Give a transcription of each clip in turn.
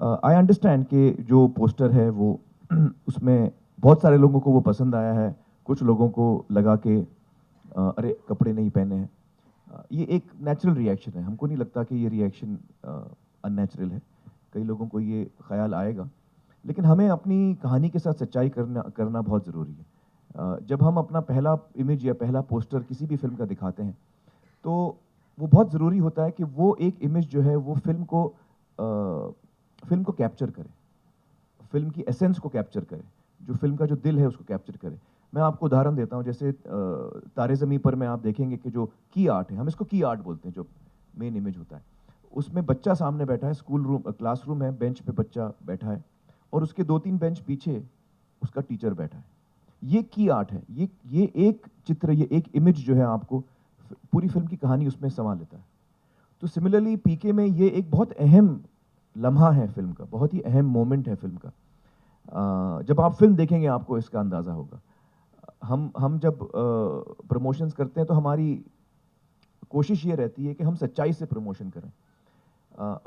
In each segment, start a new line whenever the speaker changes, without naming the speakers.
I understand कि जो poster है वो उसमें बहुत सारे लोगों को वो पसंद आया है, कुछ लोगों को लगा कि अरे कपड़े नहीं पहने हैं। ये एक नेचुरल रिएक्शन है, हमको नहीं लगता कि ये रिएक्शन अननेचुरल है। कई लोगों को ये ख्याल आएगा, लेकिन हमें अपनी कहानी के साथ सच्चाई करना करना बहुत ज़रूरी है। जब हम अपना पहला इमेज या पहला पोस्टर किसी भी फिल्म का दिखाते हैं, तो वो बहुत ज़रूरी होता है कि वो एक इमेज जो है वो फिल्म को कैप्चर करे, फिल्म की एसेंस को कैप्चर करे, जो फिल्म का जो दिल है उसको कैप्चर करे। मैं आपको उदाहरण देता हूँ, जैसे तारे ज़मीं पर में आप देखेंगे कि जो की आर्ट है, हम इसको की आर्ट बोलते हैं, जो मेन इमेज होता है, उसमें बच्चा सामने बैठा है, स्कूल रूम क्लासरूम है, बेंच पे बच्चा बैठा है और उसके 2-3 बेंच पीछे उसका टीचर बैठा है। ये की आर्ट है, ये एक चित्र, ये एक इमेज जो है आपको पूरी फिल्म की कहानी उसमें समा लेता है। तो सिमिलरली पीके में ये एक बहुत अहम लम्हा है फिल्म का, बहुत ही अहम मोमेंट है फिल्म का। जब आप फिल्म देखेंगे आपको इसका अंदाज़ा होगा। हम जब प्रमोशंस करते हैं तो हमारी कोशिश ये रहती है कि हम सच्चाई से प्रमोशन करें।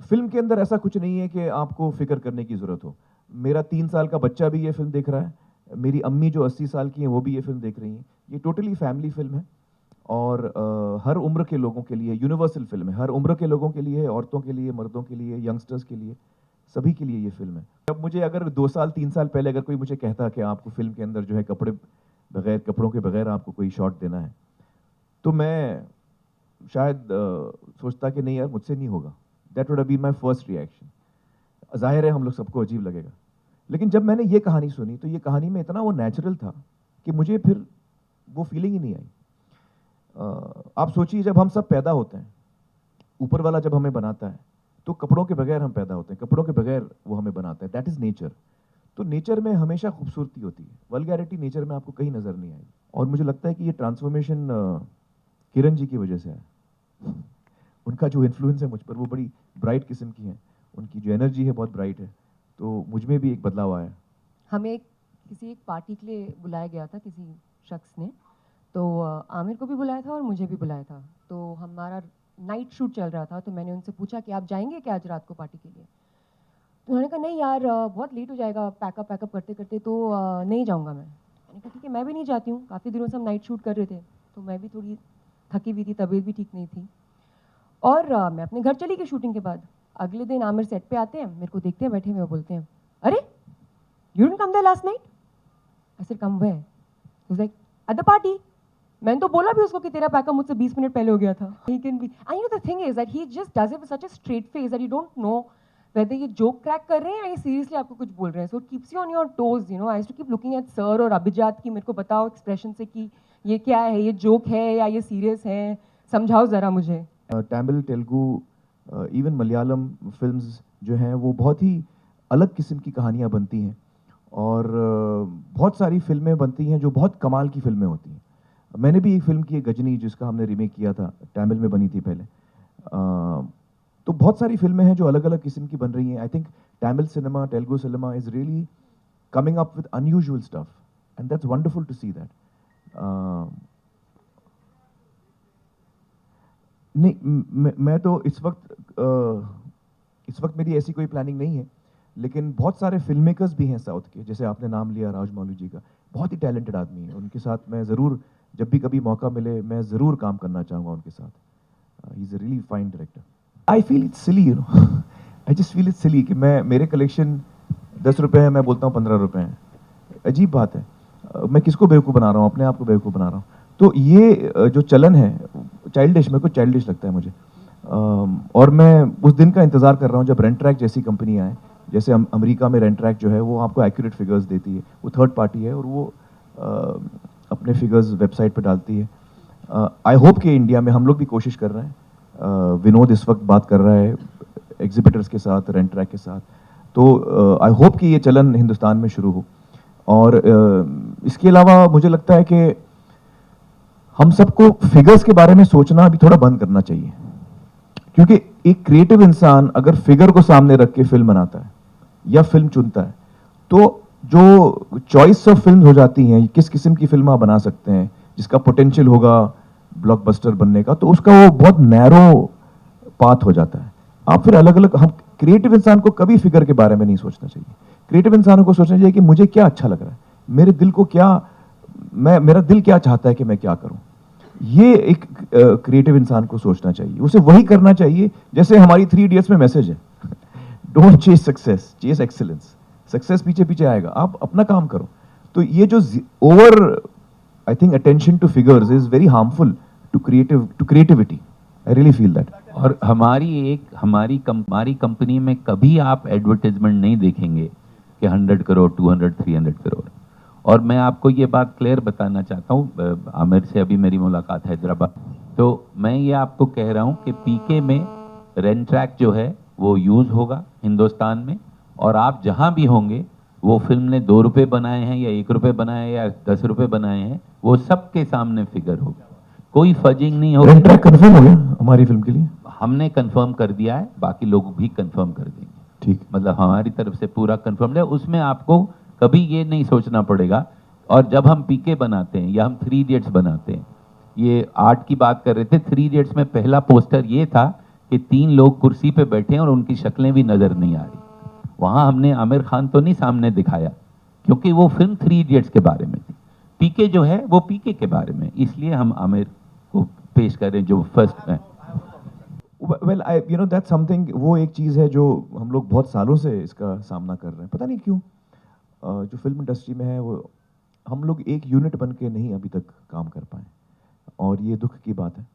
फिल्म के अंदर ऐसा कुछ नहीं है कि आपको फिक्र करने की ज़रूरत हो। मेरा 3 साल का बच्चा भी ये फिल्म देख रहा है, मेरी अम्मी जो 80 साल की हैं वो भी ये फिल्म देख रही हैं। ये टोटली फैमिली फिल्म है और हर उम्र के लोगों के लिए यूनिवर्सल फिल्म है। हर उम्र के लोगों के लिए, औरतों के लिए, मर्दों के लिए, यंगस्टर्स के लिए, सभी के लिए ये फिल्म है। जब मुझे अगर 2 साल 3 साल पहले अगर कोई मुझे कहता कि आपको फिल्म के अंदर जो है कपड़ों के बगैर आपको कोई शॉट देना है, तो मैं शायद सोचता कि नहीं यार मुझसे नहीं होगा। That would have been my first reaction. जाहिर है हम लोग सबको अजीब लगेगा, लेकिन जब मैंने ये कहानी सुनी तो ये कहानी में इतना वो नेचुरल था कि मुझे फिर वो फीलिंग ही नहीं आई। आप सोचिए, जब हम सब पैदा होते हैं, ऊपर वाला जब हमें बनाता है तो कपड़ों के बगैर हम पैदा होते हैं, कपड़ों के बगैर वो हमें बनाता है। That is nature. तो नेचर में हमेशा खूबसूरती होती है, वल्गैरिटी नेचर में आपको कहीं नज़र नहीं आएगी। और मुझे लगता है कि ये ट्रांसफॉर्मेशन किरण जी की वजह से है। उनका जो इन्फ्लुएंस है मुझ पर वो बड़ी ब्राइट किस्म की है, उनकी जो एनर्जी है बहुत ब्राइट है, तो मुझ में भी एक बदलाव आया।
हमें किसी एक पार्टी के लिए बुलाया गया था किसी शख्स ने, तो आमिर को भी बुलाया था और मुझे भी बुलाया था। तो हमारा नाइट शूट चल रहा था, तो मैंने उनसे पूछा कि आप जाएंगे क्या आज रात को पार्टी के लिए। तो उन्होंने कहा नहीं यार बहुत लेट हो जाएगा पैकअप करते करते, तो नहीं जाऊँगा मैंने कहा ठीक है, मैं भी नहीं जाती हूँ, काफ़ी दिनों से हम नाइट शूट कर रहे थे, तो मैं भी थोड़ी थकी हुई थी, तबीयत भी ठीक नहीं थी। और मैं अपने घर चली गई शूटिंग के बाद। अगले दिन आमिर सेट पे आते हैं, मेरे को देखते हैं बैठे हुए, बोलते हैं अरे you didn't come there last night. I said come where? He was like at the party. मैंने तो बोला भी उसको कि तेरा पैकअप मुझसे 20 मिनट पहले हो गया था। He can be, I know the thing is that he just does it with such a straight face that you don't know whether ये जोक क्रैक कर रहे हैं या ये सीरियसली आपको कुछ बोल रहे हैं। So it keeps you on your toes, you know. I used to keep looking at sir और अभिजात की, मेरे को बताओ एक्सप्रेशन से कि ये क्या है, ये जोक है या ये सीरियस है, समझाओ ज़रा मुझे।
तमिल, तेलुगु, इवन मलयालम फिल्म्स जो हैं वो बहुत ही अलग किस्म की कहानियाँ बनती हैं और बहुत सारी फिल्में बनती हैं जो बहुत कमाल की फिल्में होती हैं। मैंने भी एक फिल्म की है गजनी, जिसका हमने रीमेक किया था, तमिल में बनी थी पहले। तो बहुत सारी फिल्में हैं जो अलग अलग किस्म की बन रही हैं। I think Tamil cinema, Telugu cinema is really coming up with unusual stuff and that's wonderful to see that. नहीं, मैं तो इस वक्त मेरी ऐसी कोई प्लानिंग नहीं है, लेकिन बहुत सारे फिल्म मेकर्स भी हैं साउथ के, जैसे आपने नाम लिया राजमौली जी का, बहुत ही टैलेंटेड आदमी है। उनके साथ मैं ज़रूर, जब भी कभी मौका मिले, मैं ज़रूर काम करना चाहूँगा उनके साथ। He is a really fine director. I feel it's silly, you know, I just feel it's silly कि मेरे कलेक्शन 10 रुपये है, मैं बोलता हूँ 15 रुपये हैं। अजीब बात है। मैं किसको बेवकूफ़ बना रहा हूँ? अपने आप को बेवकूफ़ बना रहा हूँ। तो ये जो चलन है चाइल्डिश, मेरे को चाइल्डिश लगता है मुझे। और मैं उस दिन का इंतज़ार कर रहा हूँ जब रेंट्रैक जैसी कंपनी आए। जैसे अमेरिका में रेंट्रैक जो है वो आपको एक्यूरेट फिगर्स देती है, वो थर्ड पार्टी है और वो अपने फिगर्स वेबसाइट पे डालती है। आई होप कि इंडिया में हम लोग भी कोशिश कर रहे हैं। विनोद इस वक्त बात कर रहा है एग्जिबिटर्स के साथ, रेंट्रैक के साथ, तो आई होप कि ये चलन हिंदुस्तान में शुरू हो। और इसके अलावा मुझे लगता है कि हम सबको फिगर्स के बारे में सोचना अभी थोड़ा बंद करना चाहिए, क्योंकि एक क्रिएटिव इंसान अगर फिगर को सामने रख के फिल्म बनाता है या फिल्म चुनता है, तो जो चॉइस ऑफ फिल्म हो जाती हैं, किस किस्म की फिल्म आप बना सकते हैं, जिसका पोटेंशियल होगा ब्लॉकबस्टर बनने का, तो उसका वो बहुत नैरो पाथ हो जाता है। आप फिर अलग अलग, हम क्रिएटिव इंसान को कभी फिगर के बारे में नहीं सोचना चाहिए। क्रिएटिव इंसानों को सोचना चाहिए कि मुझे क्या अच्छा लग रहा है, मेरे दिल को क्या, मेरा दिल क्या चाहता है कि मैं क्या करूं। ये एक क्रिएटिव इंसान को सोचना चाहिए, उसे वही करना चाहिए जैसे हमारी 3 इडियट्स में मैसेज है। Don't chase success, chase excellence. Success पीछे पीछे आएगा, आप अपना काम करो। तो ये जो over, I think, attention to figures is very harmful to creativity. I really feel that.
और हमारी कंपनी में कभी आप एडवर्टाइजमेंट नहीं देखेंगे कि 100 करोड़, 200, 300 करोड़। और मैं आपको ये बात क्लियर बताना चाहता हूँ, आमिर से अभी मेरी मुलाकात हैदराबाद, तो मैं ये आपको कह रहा हूँ कि पीके में रेनट्रैक जो है वो यूज़ होगा हिंदुस्तान में, और आप जहाँ भी होंगे, वो फिल्म ने 2 रुपये बनाए हैं या 1 रुपये बनाए हैं या 10 रुपये बनाए हैं, वो सबके सामने फिगर होगा, कोई फजिंग नहीं होगी।
रेंट ट्रैक कंफर्म हो गया हमारी फिल्म के लिए?
हमने कंफर्म कर दिया है, बाकी लोग भी कंफर्म कर देंगे।
ठीक।
मतलब हमारी तरफ से पूरा कंफर्म है, उसमें आपको कभी ये नहीं सोचना पड़ेगा। और जब हम पीके बनाते हैं या हम 3 इडियट्स बनाते हैं, ये आर्ट की बात कर रहे थे, 3 इडियट्स में पहला पोस्टर ये था कि 3 लोग कुर्सी पे बैठे हैं और उनकी शक्लें भी नजर नहीं आ रही। वहां हमने आमिर खान तो नहीं सामने दिखाया, क्योंकि वो फिल्म 3 इडियट्स के बारे में थी। पीके जो है वो पीके के बारे में, इसलिए हम आमिर को पेश करें जो फर्स्ट है।
Well, I you know that something, वो एक चीज़ है जो हम लोग बहुत सालों से इसका सामना कर रहे हैं, पता नहीं क्यों। जो फिल्म इंडस्ट्री में है, वो हम लोग एक यूनिट बन के नहीं अभी तक काम कर पाए, और ये दुख की बात है।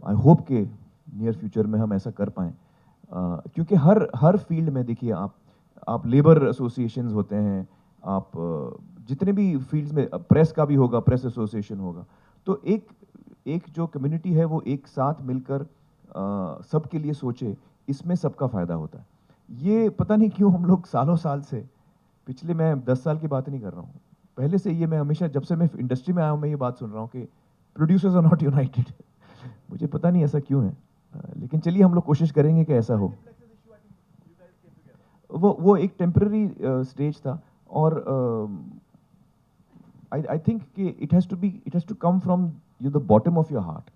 आई होप के नियर फ्यूचर में हम ऐसा कर पाएँ, क्योंकि हर फील्ड में देखिए, आप लेबर एसोसिएशंस होते हैं, आप जितने भी फील्ड्स में, प्रेस का भी होगा, प्रेस एसोसिएशन होगा, तो एक जो कम्युनिटी है वो एक साथ मिलकर सबके लिए सोचे, इसमें सबका फायदा होता है। ये पता नहीं क्यों हम लोग सालों साल से, पिछले, मैं 10 साल की बात नहीं कर रहा हूँ, पहले से ये मैं हमेशा, जब से मैं इंडस्ट्री में आया हूँ, मैं ये बात सुन रहा हूँ कि प्रोड्यूसर्स आर नॉट यूनाइटेड। मुझे पता नहीं ऐसा क्यों है, लेकिन चलिए हम लोग कोशिश करेंगे कि ऐसा हो। वो एक टेम्पररी स्टेज था, और I think कि it has to come from the bottom of your heart.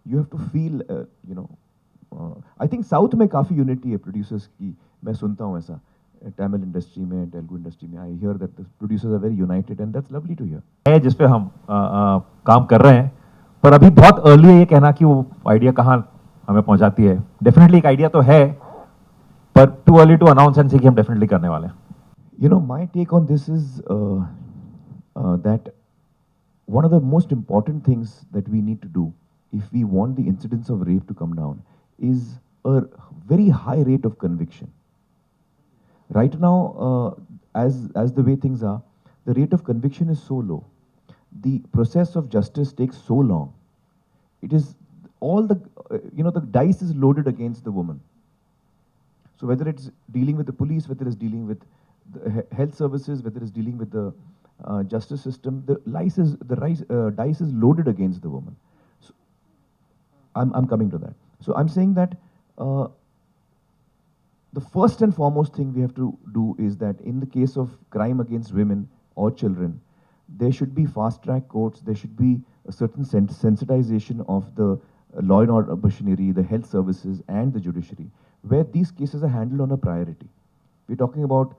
You have to feel, I think south में काफ़ी यूनिटी है प्रोड्यूसर्स की, मैं सुनता हूँ ऐसा, तमिल इंडस्ट्री में, तेलुगु इंडस्ट्री में, I hear that the producers are very united, and that's lovely to hear.
है जिस पे हम काम कर रहे हैं, पर अभी बहुत अर्ली है ये कहना कि वो आइडिया कहाँ हमें पहुंचाती है। डेफिनेटली एक आइडिया तो है, पर too early to announce and say कि हम डेफिनेटली करने वाले हैं।
You know, my take on this is that one of the most important things that we need to do if we want the incidence of rape to come down is a very high rate of conviction. Right now, as the way things are, the rate of conviction is so low. The process of justice takes so long. It is all the, the dice is loaded against the woman. So whether it's dealing with the police, whether it's dealing with the health services, whether it's dealing with the justice system, the dice is loaded against the woman. So I'm coming to that. So I'm saying that the first and foremost thing we have to do is that in the case of crime against women or children, there should be fast track courts, there should be a certain sensitization of the law and order machinery, the health services and the judiciary, where these cases are handled on a priority. We're talking about,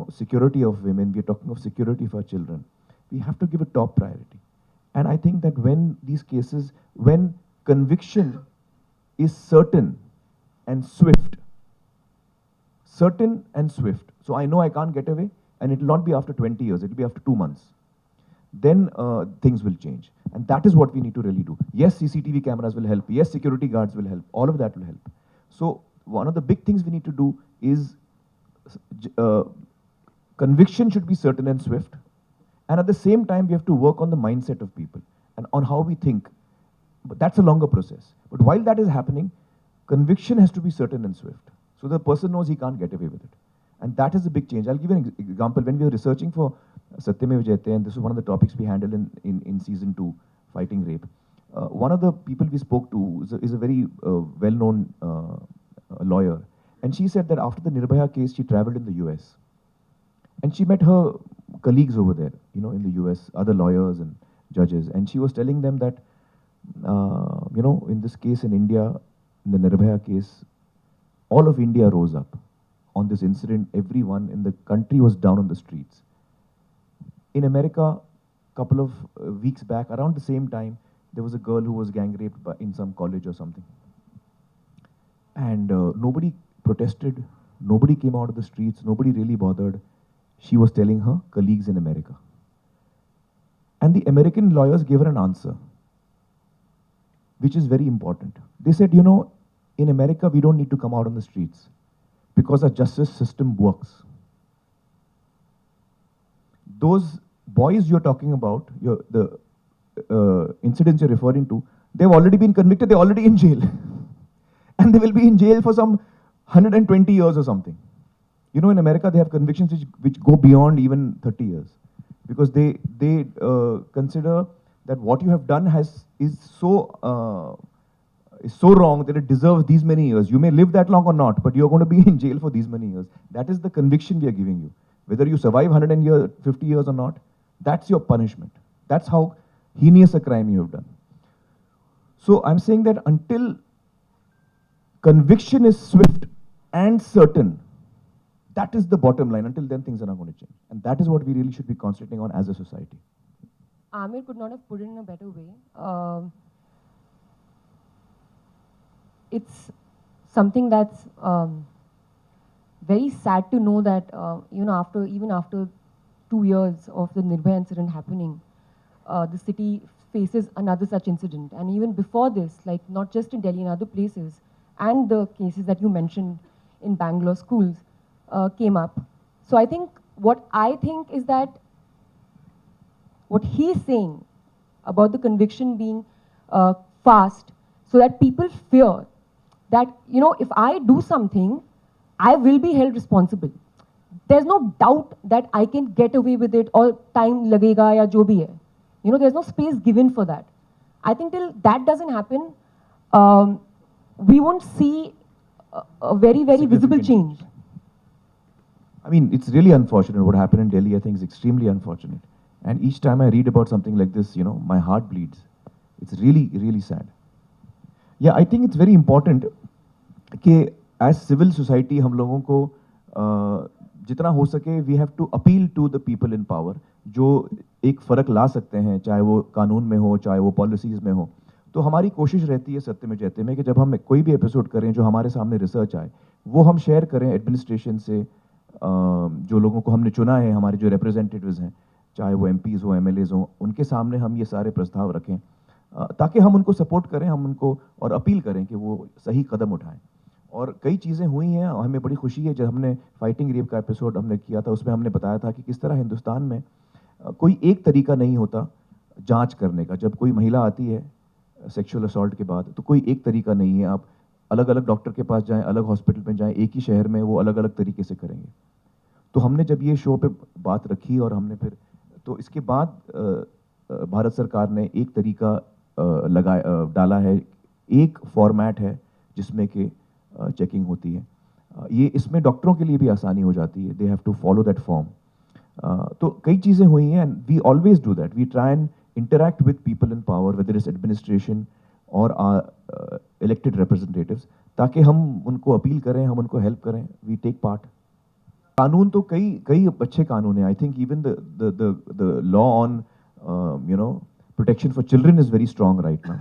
security of women, we're talking of security for children. We have to give a top priority. And I think that when these cases, when conviction is certain and swift, so I know I can't get away, and it will not be after 20 years, it will be after 2 months, then things will change. And that is what we need to really do. Yes, CCTV cameras will help. Yes, security guards will help. All of that will help. So one of the big things we need to do is conviction should be certain and swift. And at the same time, we have to work on the mindset of people and on how we think. But that's a longer process. But while that is happening, conviction has to be certain and swift. So the person knows he can't get away with it. And that is a big change. I'll give you an example. When we were researching for Satyamev Jayate, and this is one of the topics we handled in season 2, fighting rape, one of the people we spoke to is a very well-known lawyer. And she said that after the Nirbhaya case, she traveled in the US. And she met her colleagues over there, in the US, other lawyers and judges. And she was telling them that, in this case in India, in the Nirbhaya case, all of India rose up on this incident. Everyone in the country was down on the streets. In America, couple of weeks back, around the same time, there was a girl who was gang raped in some college or something. And nobody protested, nobody came out of the streets, nobody really bothered. She was telling her colleagues in America. And the American lawyers gave her an answer, which is very important. They said, you know, in America, we don't need to come out on the streets because our justice system works. Those boys you're talking about, the incidents you're referring to, they've already been convicted, they're already in jail. And they will be in jail for some 120 years or something. You know, in America, they have convictions which go beyond even 30 years. Because they consider that what you have done is so wrong that it deserves these many years. You may live that long or not, but you're going to be in jail for these many years. That is the conviction we are giving you. Whether you survive 150 years or not, that's your punishment. That's how heinous a crime you have done. So I'm saying that until conviction is swift and certain, that is the bottom line. Until then, things are not going to change. And that is what we really should be concentrating on as a society.
Amir could not have put it in a better way. It's something that's very sad to know that, you know, even after 2 years of the Nirbhaya incident happening, the city faces another such incident. And even before this, like not just in Delhi, in other places, and the cases that you mentioned in Bangalore schools came up. So what I think is that what he's saying about the conviction being fast, so that people fear that, you know, if I do something, I will be held responsible. There's no doubt that I can get away with it, or time lagega ya jo bhi hai. You know, there's no space given for that. I think till that doesn't happen, we won't see a very, very visible change.
I mean, it's really unfortunate what happened in Delhi. I think is extremely unfortunate. And each time I read about something like this, you know, my heart bleeds. It's really, really sad. Yeah, I think it's very important कि as civil society हम लोगों को जितना हो सके we have to appeal to the people in power जो एक फ़र्क ला सकते हैं, चाहे वो कानून में हो, चाहे वो पॉलिसीज़ में हो. तो हमारी कोशिश रहती है सत्य में जयते में कि जब हम कोई भी एपिसोड करें जो हमारे सामने रिसर्च आए, वो हम शेयर करें एडमिनिस्ट्रेशन से, जो लोगों को हमने चुना है, हमारे जो रिप्रेजेंटेटिव्स हैं, चाहे वो एमपीज़ हो, एमएलएज़ हो, उनके सामने हम ये सारे प्रस्ताव रखें ताकि हम उनको सपोर्ट करें, हम उनको और अपील करें कि वो सही कदम उठाएं. और कई चीज़ें हुई हैं, हमें बड़ी खुशी है. जब हमने फाइटिंग रेप का एपिसोड हमने किया था, उसमें हमने बताया था कि किस तरह हिंदुस्तान में कोई एक तरीका नहीं होता जांच करने का. जब कोई महिला आती है सेक्सुअल असॉल्ट के बाद, तो कोई एक तरीका नहीं है. आप अलग अलग डॉक्टर के पास जाएं, अलग हॉस्पिटल में जाएं, एक ही शहर में वो अलग अलग तरीके से करेंगे. तो हमने जब ये शो पे बात रखी और हमने फिर तो इसके बाद भारत सरकार ने एक तरीका डाला है, एक फॉर्मेट है जिसमें कि चेकिंग होती है. ये इसमें डॉक्टरों के लिए भी आसानी हो जाती है. They have to follow that form. तो कई चीज़ें हुई हैं and we always do that. We try and interact with people in power, whether it's administration or our elected representatives, ताकि हम उनको अपील करें, हम उनको हेल्प करें. We take part. कानून तो कई अच्छे कानून हैं. I think even the law on you know protection for children is very strong right now.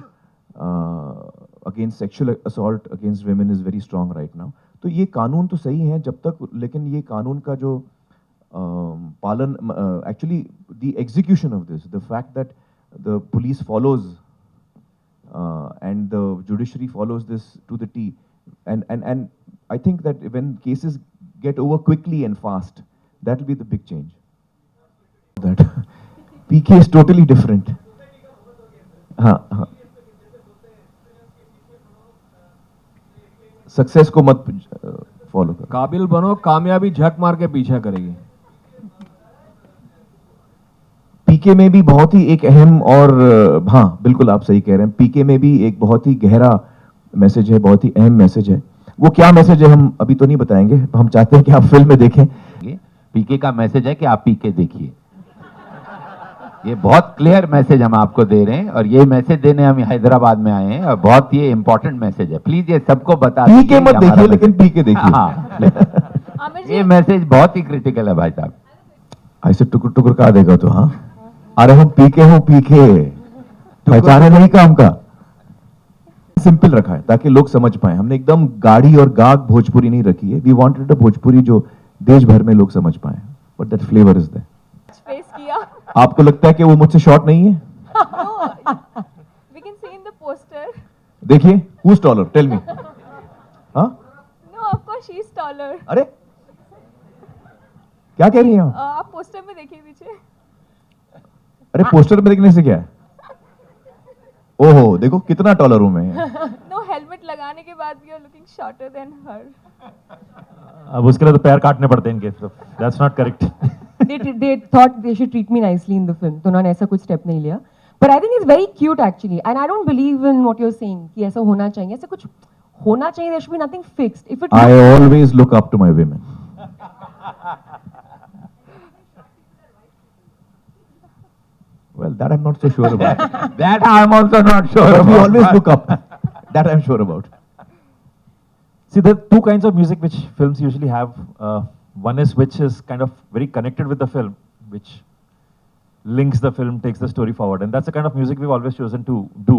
Against sexual assault against women is very strong right now. तो ये कानून तो सही हैं जब तक, लेकिन ये कानून का जो पालन, actually the execution of this, the fact that the police follows and the judiciary follows this to the T, and I think that when cases get over quickly and fast, that will be the big change. That PK is totally different. हाँ. Success को मत follow करो.
काबिल बनो, कामयाबी झक मार के पीछा करेगी.
पीके में भी बहुत ही एक अहम और हाँ बिल्कुल आप सही कह रहे हैं, पीके में भी एक बहुत ही गहरा मैसेज है, बहुत ही अहम मैसेज है. वो क्या मैसेज है हम अभी तो नहीं बताएंगे, हम चाहते हैं कि आप फिल्म में देखें.
पीके का मैसेज है कि आप पीके देखिए. ये बहुत क्लियर मैसेज हम आपको दे रहे हैं और ये मैसेज देने हम हैदराबाद में आए हैं और बहुत ये इंपॉर्टेंट मैसेज है। प्लीज ये सबको बता
पी के
दीजिए
मत
कि हमारा
देखिए, लेकिन
message-
पी के देखिए।
हाँ
आमिर जी
ये मैसेज बहुत ही क्रिटिकल है भाई साहब।
ऐसे टुकुर टुकुर कहा देगा तो, हाँ अरे हम पीके हो, पीके पहचाने नहीं काम का। सिंपल रखा है ताकि लोग समझ पाए। हमने एकदम गाढ़ी और गाग भोजपुरी नहीं रखी है। वी वांटेड अ भोजपुरी जो देश भर में लोग समझ पाए, but that flavour is there.
Face किया
आपको लगता है कि वो मुझसे शॉर्ट नहीं है?
We can see in the poster
देखिए, who is taller, tell me. हाँ,
no of course she is taller
अरे क्या कह रही हैं आप?
आप पोस्टर में देखिए पीछे
अरे पोस्टर में देखने से क्या है? ओहो, देखो कितना टॉलर हूं मैं।
नो हेलमेट लगाने के बाद भी you are looking shorter than her
अब उसके लिए तो पैर काटने पड़ते हैं इनके, that's not correct.
they thought they should treat me nicely in the film, तो उन्होंने ऐसा कुछ स्टेप नहीं लिया। But I think it's very cute actually, and I don't believe in what you're saying कि ऐसा होना चाहिए, ऐसा कुछ होना चाहिए, there should be nothing fixed. If it
I always look up to my women. Well, that I'm not so sure about.
That I'm also not sure
But we
about.
always look up. That I'm sure about.
See, there are two kinds of music which films usually have. One is which is kind of very connected with the film, which links the film, takes the story forward, and that's the kind of music we've always chosen to do.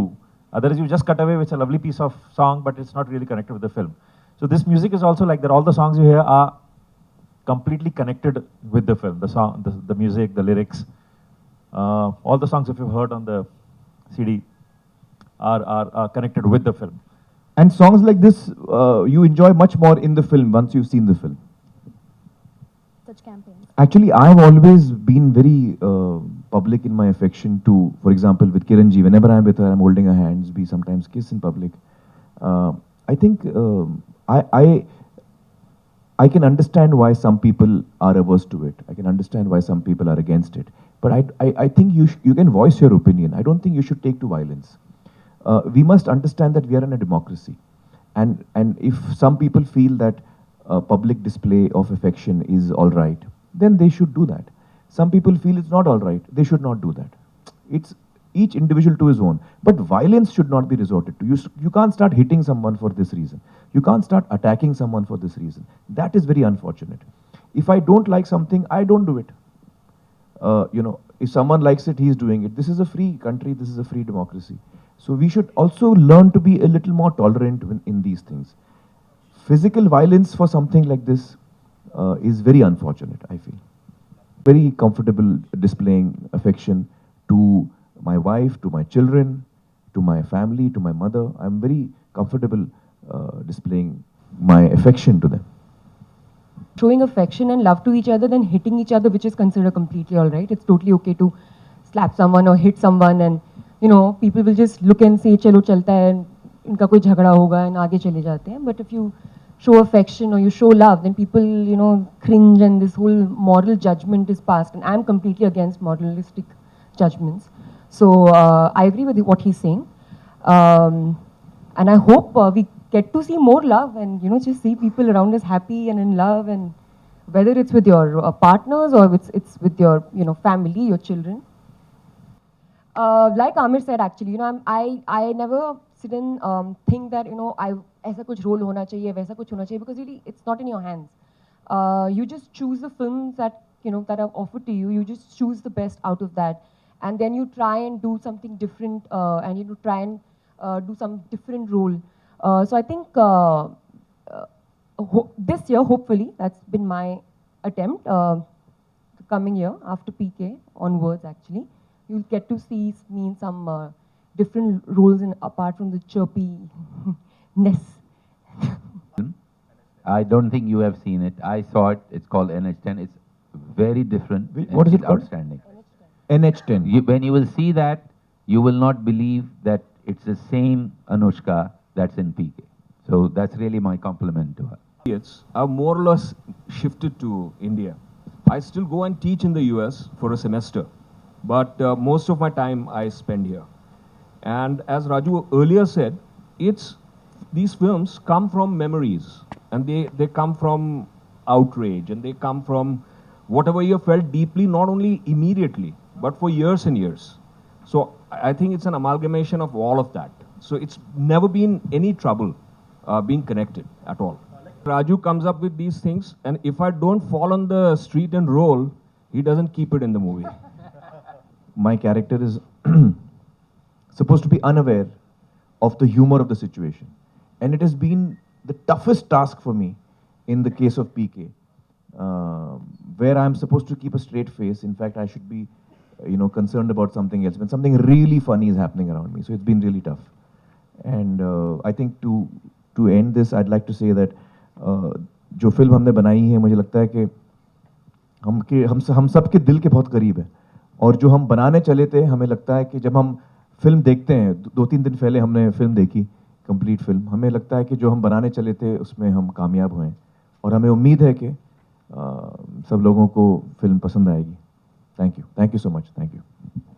Otherwise, you just cut away with a lovely piece of song, but it's not really connected with the film. So this music is also like that. All the songs you hear are completely connected with the film. The song, the music, the lyrics, all the songs if you've heard on the CD are connected with the film.
And songs like this, you enjoy much more in the film once you've seen the film.
such campaigns
Actually, I've always been very public in my affection to, for example, with Kiran ji. Whenever I'm with her, I'm holding her hands. We sometimes kiss in public. I think I can understand why some people are averse to it. I can understand why some people are against it. But I think you can voice your opinion. I don't think you should take to violence. We must understand that we are in a democracy, and if some people feel that public display of affection is all right, then they should do that. Some people feel it's not all right, they should not do that. It's each individual to his own. But violence should not be resorted to. You can't start hitting someone for this reason. You can't start attacking someone for this reason. That is very unfortunate. If I don't like something, I don't do it. If someone likes it, he's doing it. This is a free country, this is a free democracy. So we should also learn to be a little more tolerant in these things. Physical violence for something like this is very unfortunate, I feel. Very comfortable displaying affection to my wife, to my children, to my family, to my mother. I'm very comfortable displaying my affection to them.
showing affection and love to each other than hitting each other, which is considered completely all right. It's totally okay to slap someone or hit someone, and people will just look and say chalo chalta hai, and इनका कोई झगड़ा होगा and आगे चले जाते हैं. But if you show affection or you show love, then people cringe and this whole moral judgment is passed, and I'm completely against moralistic judgments. So I agree with what he's saying, and I hope we get to see more love and just see people around us happy and in love, and whether it's with your partners or it's with your family, your children. Like Amir said, actually, I never sit and think that ऐसा कुछ role होना चाहिए, वैसा कुछ होना चाहिए, because really it's not in your hands. You just choose the films that that are offered to you. You just choose the best out of that, and then you try and do something different, and try and do some different role. So I think this year, hopefully, that's been my attempt. The coming year, after PK onwards, actually, you'll get to see me in some different roles, apart from the chirpiness.
I don't think you have seen it. I saw it. It's called NH10. It's very different.
What is it
It's
called?
Outstanding.
NH10.
When you will see that, you will not believe that it's the same Anushka that's in PK. So that's really my compliment to her.
I've more or less shifted to India. I still go and teach in the US for a semester, but most of my time I spend here. And as Raju earlier said, these films come from memories, and they come from outrage, and they come from whatever you felt deeply, not only immediately, but for years and years. So I think it's an amalgamation of all of that. So it's never been any trouble being connected at all. Raju comes up with these things, and if I don't fall on the street and roll, he doesn't keep it in the movie.
My character is supposed to be unaware of the humor of the situation. And it has been the toughest task for me in the case of PK, where I'm supposed to keep a straight face. In fact, I should be, concerned about something else, when something really funny is happening around me. So it's been really tough. And I think to end this, I'd like to say that जो film हमने बनाई है, मुझे लगता है कि हम सबके दिल के बहुत करीब है. और जो हम बनाने चले थे, हमें लगता है कि जब हम फिल्म देखते हैं, 2-3 दिन पहले हमने फिल्म देखी, कंप्लीट फिल्म, हमें लगता है कि जो हम बनाने चले थे उसमें हम कामयाब हुए. और हमें उम्मीद है कि सब लोगों को फिल्म पसंद आएगी. Thank you so much. Thank you.